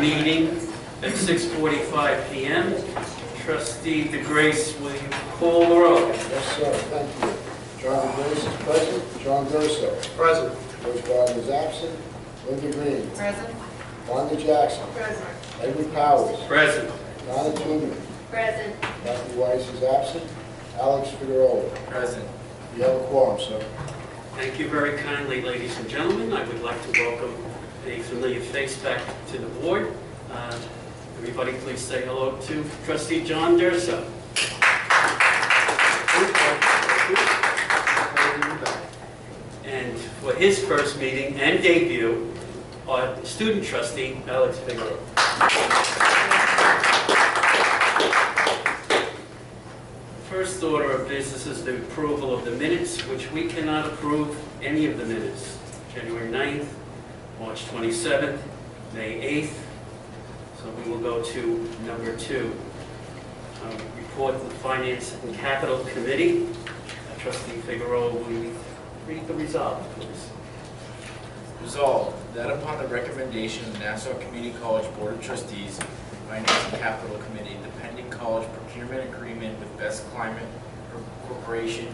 meeting at 6:45 p.m. Trustee DeGrace, will you call the roll? Yes, sir. Thank you. John DeGrace is present. John Durso. Present. George Gardner is absent. Linda Green. Present. Wanda Jackson. Present. Edward Powers. Present. Donna Toomey. Present. Matthew Weiss is absent. Alex Figueroa. Present. You have a quorum, sir. Thank you very kindly, ladies and gentlemen. I would like to welcome a familiar face back to the board. Everybody please say hello to Trustee John Durso. And for his first meeting and debut, our student trustee, Alex Figueroa. First order of business is the approval of the minutes, which we cannot approve any of the minutes. January 9th, March 27th, May 8th. So we will go to number 2. Report of the Finance and Capital Committee. Trustee Figueroa, will you read the resolve, please? Resolved that upon the recommendation of the Nassau Community College Board of Trustees, Finance and Capital Committee, the pending college procurement agreement with Best Climate Corporation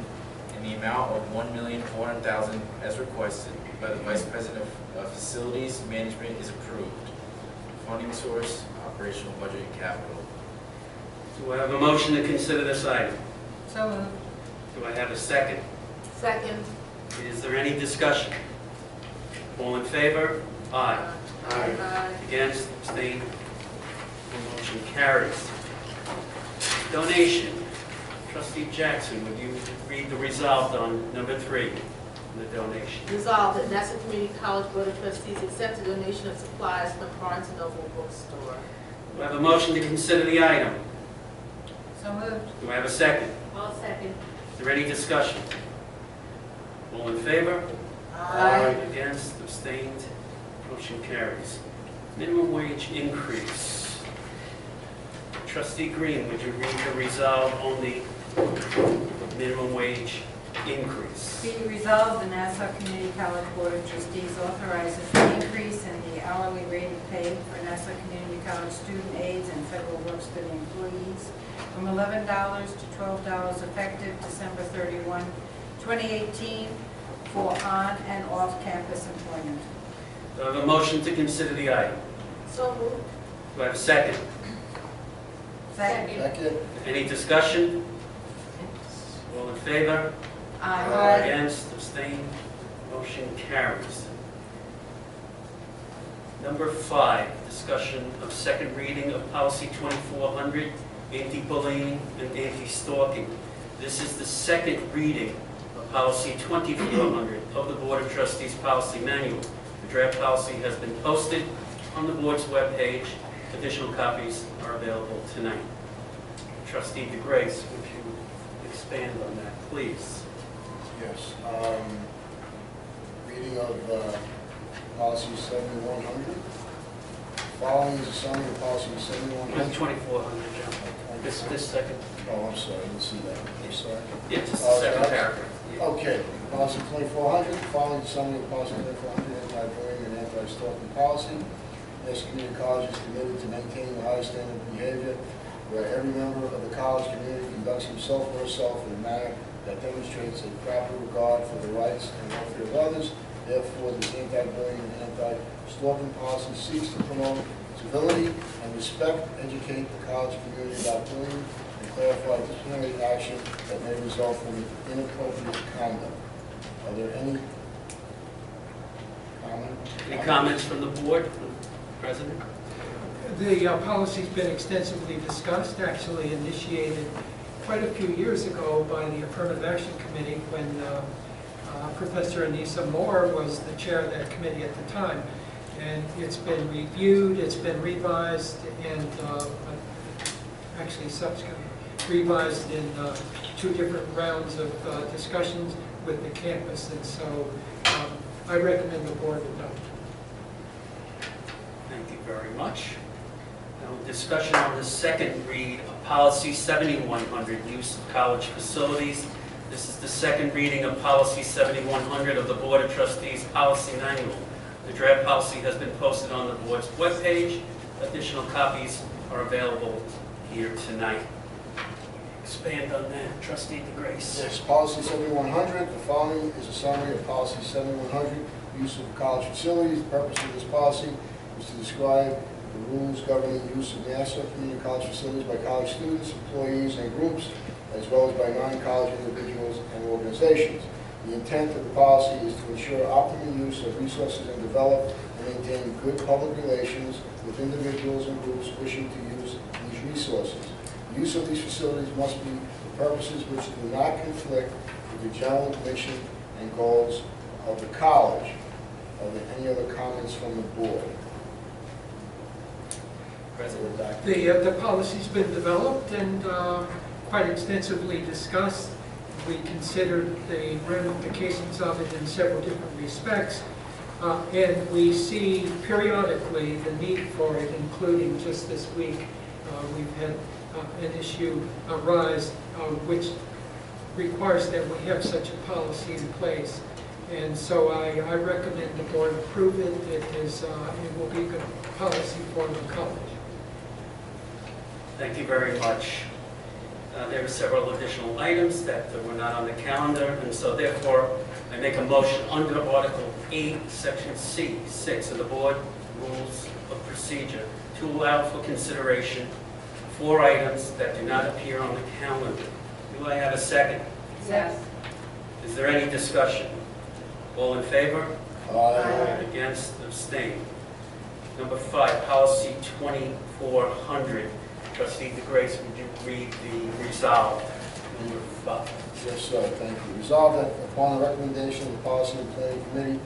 in the amount of $1,400,000 as requested by the Vice President of Facilities Management is approved. Funding source, operational budget and capital. Do I have a motion to consider this item? So moved. Do I have a second? Second. Is there any discussion? All in favor? Aye. Aye. Against? Abstained? The motion carries. Donation. Trustee Jackson, would you read the resolved on number 3, the donation? Resolved that Nassau Community College Board of Trustees accept a donation of supplies from Barnes & Noble Bookstore. Do I have a motion to consider the item? So moved. Do I have a second? All second. Is there any discussion? All in favor? Aye. Against? Abstained? Motion carries. Minimum wage increase. Trustee Green, would you read the resolve on the minimum wage increase? Be it resolved, the Nassau Community College Board of Trustees authorizes the increase in the hourly rate of pay for Nassau Community College student aides and federal work-study employees from $11 to $12 effective December 31, 2018 for on and off-campus employment. Do I have a motion to consider the item? So moved. Do I have a second? Second. Second. Any discussion? All in favor? Aye. Against? Abstained? Motion carries. Number 5, discussion of second reading of Policy 2400, anti-bullying and anti-stalking. This is the second reading of Policy 2400 of the Board of Trustees Policy Manual. The draft policy has been posted on the board's webpage. Additional copies are available tonight. Trustee DeGrace, would you expand on that, please? Yes. Reading of policy 7100. Following is a summary of policy 7100. 2400, John. This second. Oh, I'm sorry. I didn't see that. I'm sorry. Yeah, just the second that's- paragraph. Yeah. Okay, policy 2400, following the summary of policy 2400, anti-bullying and anti-stalking policy. This community college is committed to maintaining the highest standard of behavior where every member of the college community conducts himself or herself in a manner that demonstrates a proper regard for the rights and welfare of others. Therefore, this anti-bullying and anti-stalking policy seeks to promote civility and respect, educate the college community about bullying, and clarify disciplinary action that may result from inappropriate conduct. Are there any comments? Any comments from the board, President? The policy's been extensively discussed, actually initiated quite a few years ago by the Affirmative Action Committee when Professor Anissa Moore was the chair of that committee at the time. And it's been reviewed, it's been revised, and actually subsequently revised in 2 different rounds of discussions with the campus. And so I recommend the board adopt. Thank you very much. Now, discussion on the second read of Policy 7100, use of college facilities. This is the second reading of Policy 7100 of the Board of Trustees Policy Manual. The draft policy has been posted on the board's webpage. Additional copies are available here tonight. Expand on that, Trustee DeGrace. Yes, policy 7100, the following is a summary of policy 7100, use of college facilities. The purpose of this policy is to describe the rules governing use of Nassau Community College facilities by college students, employees, and groups, as well as by non-college individuals and organizations. The intent of the policy is to ensure optimal use of resources and develop and maintain good public relations with individuals and groups wishing to use these resources. The use of these facilities must be for purposes which do not conflict with the general mission and goals of the college. Are there any other comments from the board? President. The policy's been developed and quite extensively discussed. We considered the ramifications of it in several different respects. And we see periodically the need for it, including just this week, we've had an issue arise which requires that we have such a policy in place. And so I recommend the board approve it. It will be a good policy for the college. Thank you very much. There are several additional items that were not on the calendar, and so therefore I make a motion under Article 8, Section C, 6 of the Board Rules of Procedure to allow for consideration 4 items that do not appear on the calendar. Do I have a second? Yes. Is there any discussion? All in favor? Aye. Against? Abstain. Number 5, Policy 2400. Trustee DeGrace, would you read the resolved? Number 5. Yes, sir, thank you. Resolved that upon the recommendation of the Policy and Planning Committee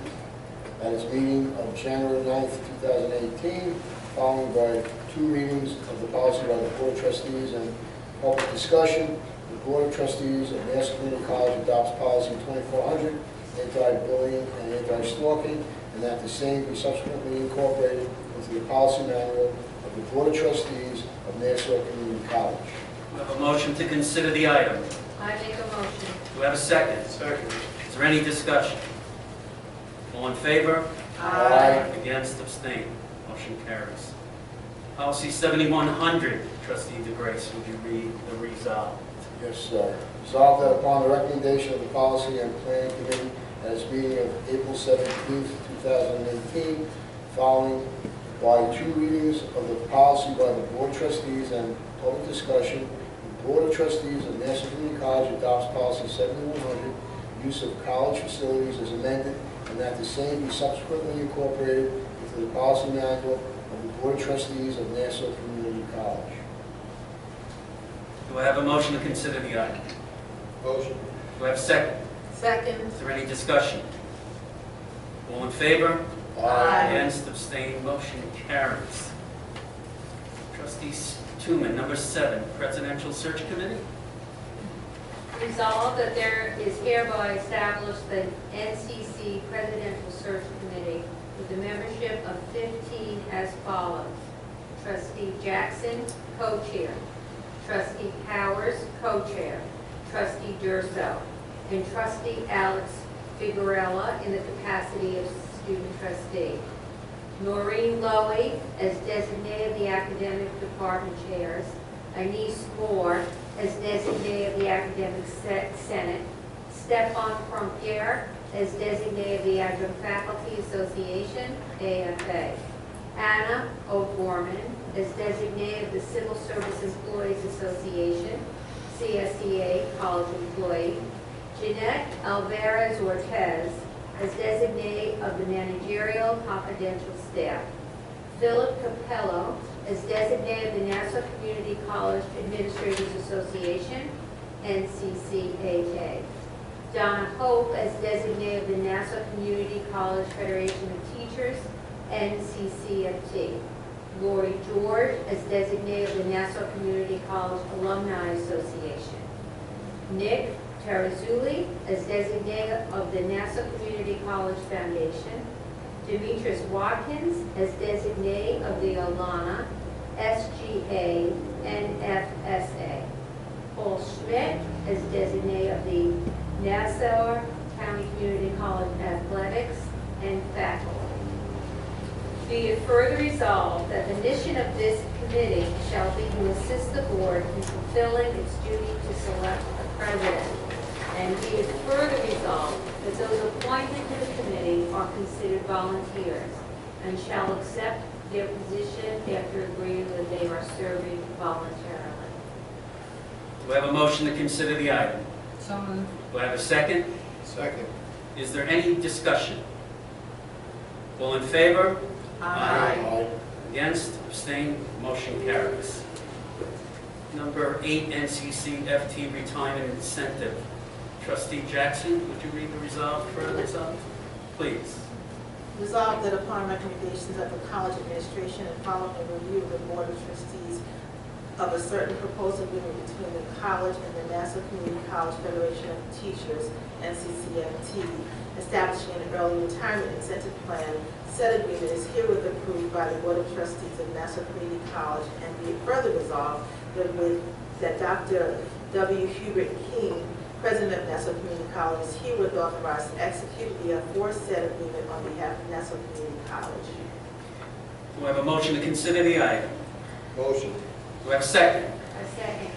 at its meeting of January 9th, 2018, following by 2 readings of the policy by the Board of Trustees and public discussion, the Board of Trustees of Nassau Community College adopts Policy 2400, anti-bullying and anti-stalking, and that the same be subsequently incorporated into the policy manual of the Board of Trustees of Nassau Community College. We have a motion to consider the item. I make a motion. Do we have a second? Second. Is there any discussion? All in favor? Aye. Against? Abstain. Motion carries. Policy 7100. Trustee DeGrace, would you read the resolve? Yes, sir. Resolved that upon the recommendation of the Policy and Planning Committee at its meeting of April 17th, 2018, following by 2 readings of the policy by the Board of Trustees and public discussion, the Board of Trustees of Nassau Community College adopts Policy 7100, use of college facilities as amended, and that the same be subsequently incorporated into the policy manual of the Board of Trustees of Nassau Community College. Do I have a motion to consider the item? Motion. Do I have a second? Second. Is there any discussion? All in favor? Aye. Against? Abstain. Motion carries. Trustee Tuman, number 7, Presidential Search Committee. Resolved that there is hereby established the NCC Presidential Search Committee with a membership of 15 as follows. Trustee Jackson, co-chair. Trustee Powers, co-chair. Trustee Durso. And Trustee Alex Figuerella in the capacity of student trustee. Noreen Lowy as designated of the academic department chairs. Anise Moore as designated of the academic senate. Stefan Prompier as designated of the Adjunct Faculty Association, AFA. Anna O'Gorman as designated of the Civil Service Employees Association, CSEA College Employee. Jeanette Alvarez Ortez as designated of the Managerial Confidential Staff. Philip Capello as designated of the Nassau Community College Administrators Association, NCCAK. Donna Hope as designated of the Nassau Community College Federation of Teachers, NCCFT. Lori George as designated of the Nassau Community College Alumni Association. Nick Terrazzulli as designated of the Nassau Community College Foundation. Demetrius Watkins as designated of the Olana, SGA, NFSA. Paul Schmidt as designated of the Nassau County Community College Athletics and faculty. Be it further resolved that the mission of this committee shall be to assist the board in fulfilling its duty to select a president. And be it further resolved that those appointed to the committee are considered volunteers and shall accept their position after agreeing that they are serving voluntarily. Do I have a motion to consider the item? So moved. Do I have a second? Second. Is there any discussion? All in favor? Aye. Against? Abstained? Motion carries. Number 8, NCC FT Retirement Incentive. Trustee Jackson, would you read the resolve for the resolve? Please. Resolved that upon recommendations of the college administration and following a review of the Board of Trustees of a certain proposed agreement between the college and the Nassau Community College Federation of Teachers, NCCFT, establishing an early retirement incentive plan, said agreement is herewith approved by the Board of Trustees of Nassau Community College, and be it further resolved that Dr. W. Hubert King, President of Nassau Community College, is herewith authorized to execute the aforesaid agreement on behalf of Nassau Community College. Do I have a motion to consider the item? Motion. Do I have a second? A second.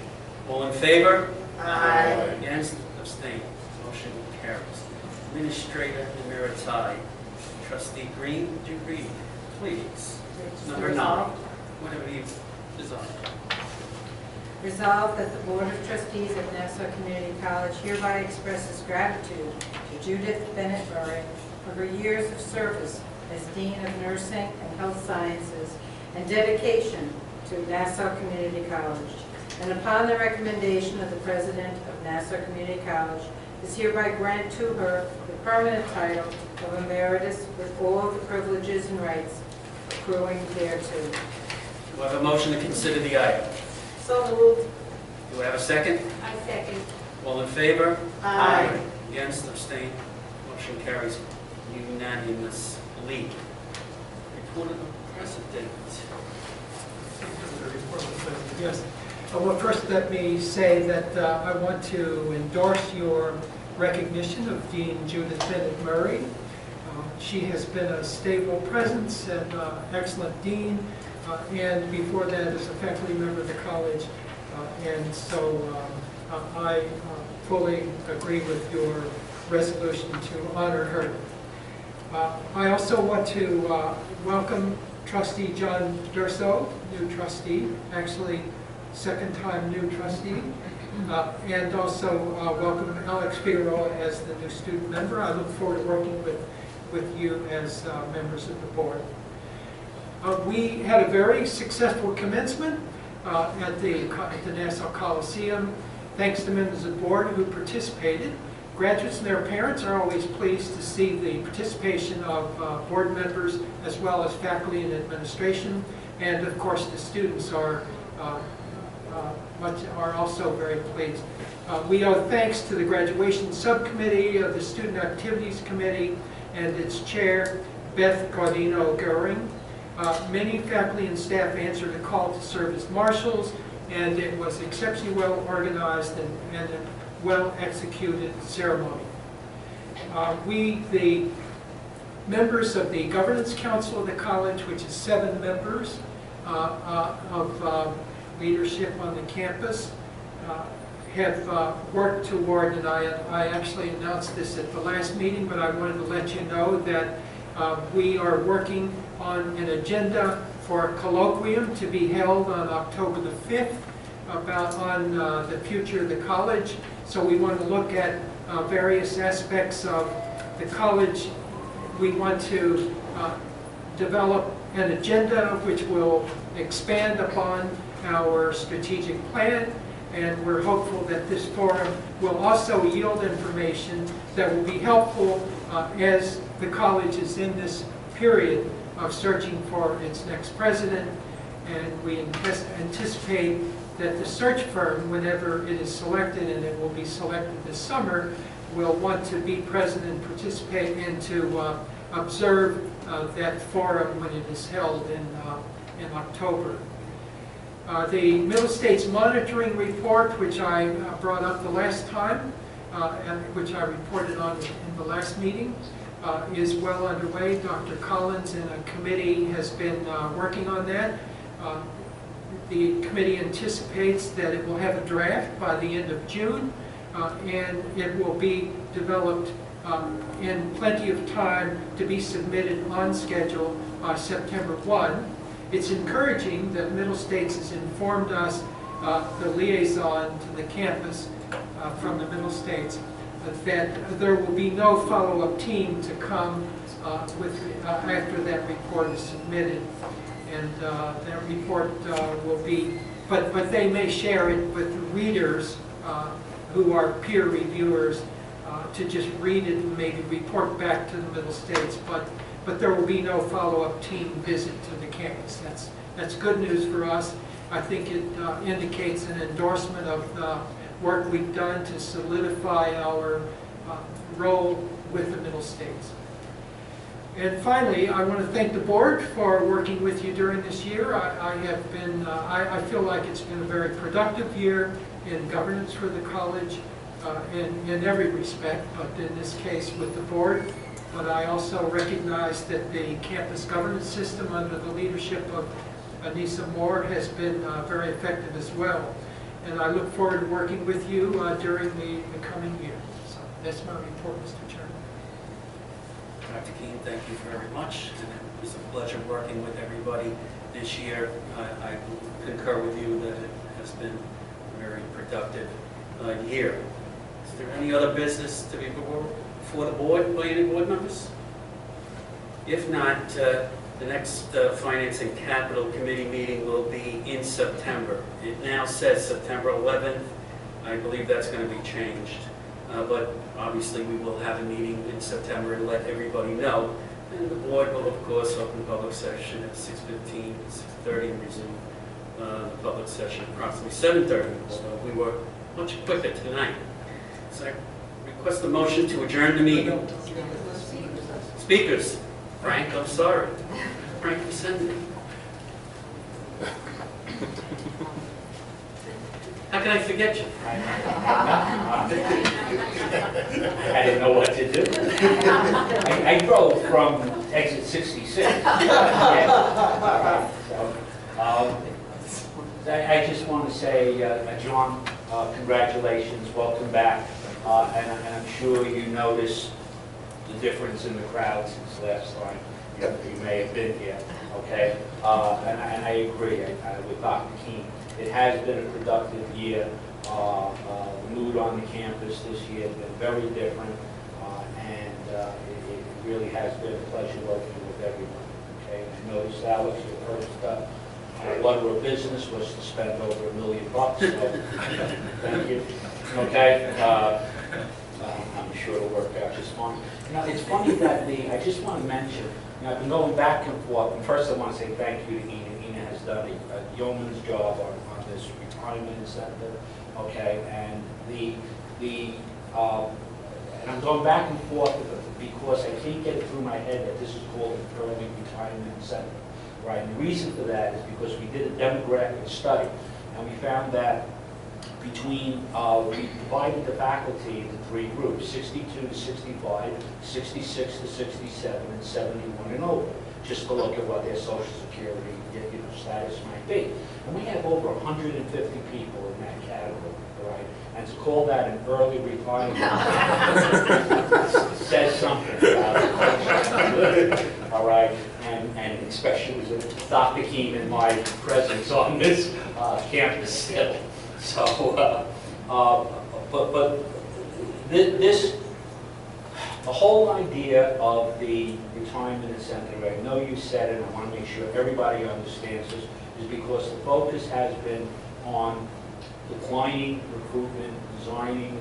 All in favor? Aye. Against? Abstained? Motion carries. Administrator Emeriti, Trustee Green, would you read, please? Number 9, whatever you desire. Resolved that the Board of Trustees of Nassau Community College hereby expresses gratitude to Judith Bennett Murray for her years of service as Dean of Nursing and Health Sciences and dedication to Nassau Community College. And upon the recommendation of the President of Nassau Community College, is hereby grant to her the permanent title of Emeritus with all of the privileges and rights accruing thereto. Do I have a motion to consider the item? So moved. Do I have a second? I second. All in favor? Aye. Against? Abstained? Motion carries unanimously. Report of the President. Yes. Well, first let me say that I want to endorse your recognition of Dean Judith Bennett Murray. She has been a stable presence and excellent dean, and before that as a faculty member of the college. And so I fully agree with your resolution to honor her. I also want to welcome Trustee John Durso, new trustee, actually second-time new trustee, and also welcome Alex Figueroa as the new student member. I look forward to working with you as members of the board. We had a very successful commencement at the Nassau Coliseum, thanks to members of the board who participated. Graduates and their parents are always pleased to see the participation of board members as well as faculty and administration, and of course the students are also very pleased. We owe thanks to the graduation subcommittee of the Student Activities Committee and its chair, Beth Gaudino-Goering. Many faculty and staff answered the call to serve as marshals, and it was exceptionally well organized and a well-executed ceremony. We, the members of the Governance Council of the college, which is 7 members of leadership on the campus, have worked toward, and I actually announced this at the last meeting, but I wanted to let you know that we are working on an agenda for a colloquium to be held on October the 5th on the future of the college. So we want to look at various aspects of the college. We want to develop an agenda which will expand upon our strategic plan, and we're hopeful that this forum will also yield information that will be helpful as the college is in this period of searching for its next president. And we anticipate that the search firm, whenever it is selected, and it will be selected this summer, will want to be present and participate and to observe that forum when it is held in October. The Middle States Monitoring Report, which I brought up the last time, and which I reported on in the last meeting, is well underway. Dr. Collins and a committee has been working on that. The committee anticipates that it will have a draft by the end of June, and it will be developed in plenty of time to be submitted on schedule September 1. It's encouraging that Middle States has informed us, the liaison to the campus from the Middle States, that there will be no follow-up team to come after that report is submitted. And that report will be, but they may share it with readers who are peer reviewers to just read it and maybe report back to the Middle States. But there will be no follow-up team visit to the campus. That's good news for us. I think it indicates an endorsement of the work we've done to solidify our role with the Middle States. And finally, I want to thank the board for working with you during this year. I feel like it's been a very productive year in governance for the college in every respect, but in this case with the board. But I also recognize that the campus governance system under the leadership of Anissa Moore has been very effective as well. And I look forward to working with you during the coming year. So that's my report, Mr. Chairman. Dr. Keene, thank you very much. And it was a pleasure working with everybody this year. I concur with you that it has been a very productive year. Is there any other business to be before the board by any board members? If not, the next Finance and Capital Committee meeting will be in September. It now says September 11th. I believe that's going to be changed. But obviously we will have a meeting in September and let everybody know. And the board will, of course, open public session at 6:15, 6:30, and resume the public session approximately 7:30. So we were much quicker tonight. So I request a motion to adjourn the meeting. Speakers. Frank, I'm sorry. Frank Vicente. How can I forget you? I didn't know what to do. I drove from exit 66. Yeah. So, I just want to say, John, congratulations, welcome back. And I'm sure you noticed the difference in the crowd since last time you may have been here, okay? And I agree with Dr. Keene. It has been a productive year. The mood on the campus this year has been very different, and it really has been a pleasure working with everyone. Okay, I noticed, Alex, your first order of business was to spend over $1 million. So thank you. Okay, I'm sure it'll work out just fine. Now, it's funny that I just want to mention. I've been going back and forth. And first, I want to say thank you to Ina. Ina has done a yeoman's job on this retirement incentive, okay? And and I'm going back and forth because I can't get it through my head that this is called an early retirement incentive, right? And the reason for that is because we did a demographic study, and we found that between, we divided the faculty into 3 groups, 62 to 65, 66 to 67, and 71 and over, just to look at what their Social Security status might be. And we have over 150 people in that category, right? And to call that an early retirement says something about it, all right? And especially with Dr. Keene and my presence on this campus still. So, but this, the whole idea of the retirement incentive, I know you said it, I want to make sure everybody understands this, is because the focus has been on declining recruitment, declining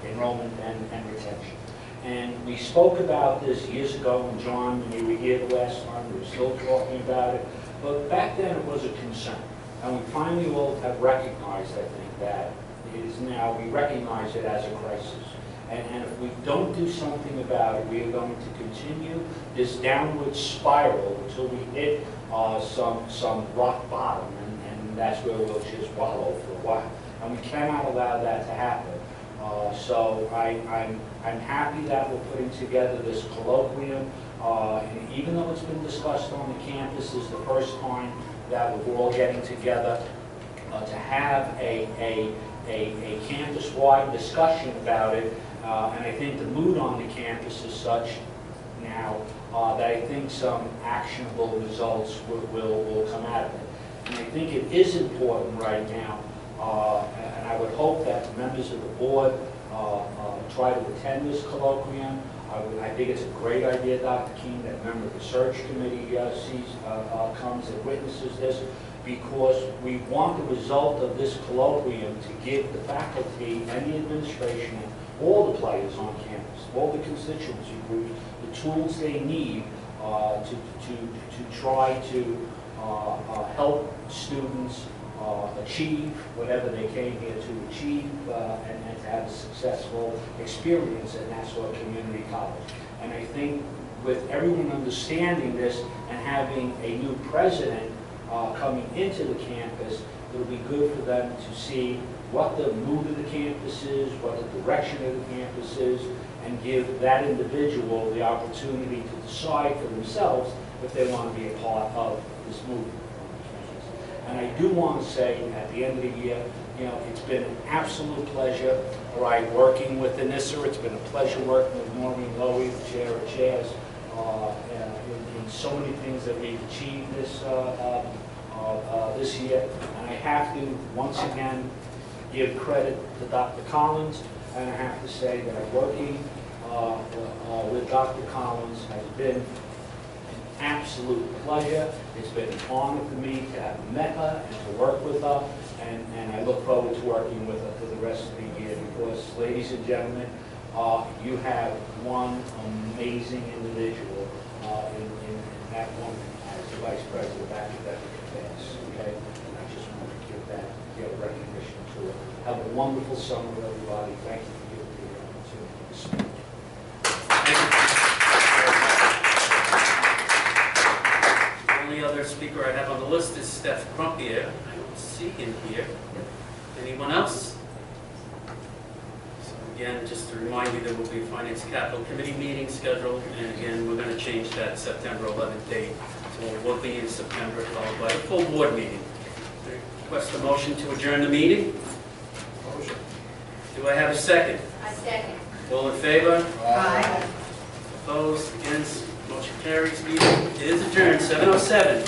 enrollment and retention. And we spoke about this years ago, and John, when you were here the last time, we were still talking about it. But back then it was a concern, and we finally all have recognized, I think, that it is now, we recognize it as a crisis. And if we don't do something about it, we are going to continue this downward spiral until we hit some rock bottom, and that's where we'll just wallow for a while. And we cannot allow that to happen. So I'm happy that we're putting together this colloquium. And even though it's been discussed on the campus, this is the first time that we're all getting together to have a campus-wide discussion about it. And I think the mood on the campus is such now that I think some actionable results will come out of it. And I think it is important right now, and I would hope that members of the board try to attend this colloquium. I think it's a great idea, Dr. King, that a member of the search committee comes and witnesses this, because we want the result of this colloquium to give the faculty and the administration and all the players on campus, all the constituency groups, the tools they need to try to help students achieve whatever they came here to achieve and to have a successful experience at Nassau Community College. And I think with everyone understanding this and having a new president coming into the campus, it'll be good for them to see what the mood of the campus is, what the direction of the campus is, and give that individual the opportunity to decide for themselves if they want to be a part of this movement. And I do want to say, at the end of the year, it's been an absolute pleasure, all right, working with Anissa. It's been a pleasure working with Maureen Lowy, the chair of chairs, in so many things that we've achieved this year. And I have to, once again, give credit to Dr. Collins, and I have to say that working with Dr. Collins has been an absolute pleasure. It's been an honor for me to have met her and to work with her, and I look forward to working with her for the rest of the year, because, ladies and gentlemen, you have one amazing individual in that woman as the Vice President of Academic Affairs, okay? And I just want to give recognition to her. Have a wonderful summer, everybody. Thank you for giving me the opportunity to speak. The only other speaker I have on the list is Steph Crumpier. I don't see him here. Anyone else? So again, just to remind you, there will be a Finance Capital Committee meeting scheduled, and again, we're going to change that September 11th date. So it will be in September, followed by a full board meeting. Request a motion to adjourn the meeting. Motion. Do I have a second? I second. All in favor? Aye. Opposed? Against? Motion carries. Meeting is adjourned, 7:07.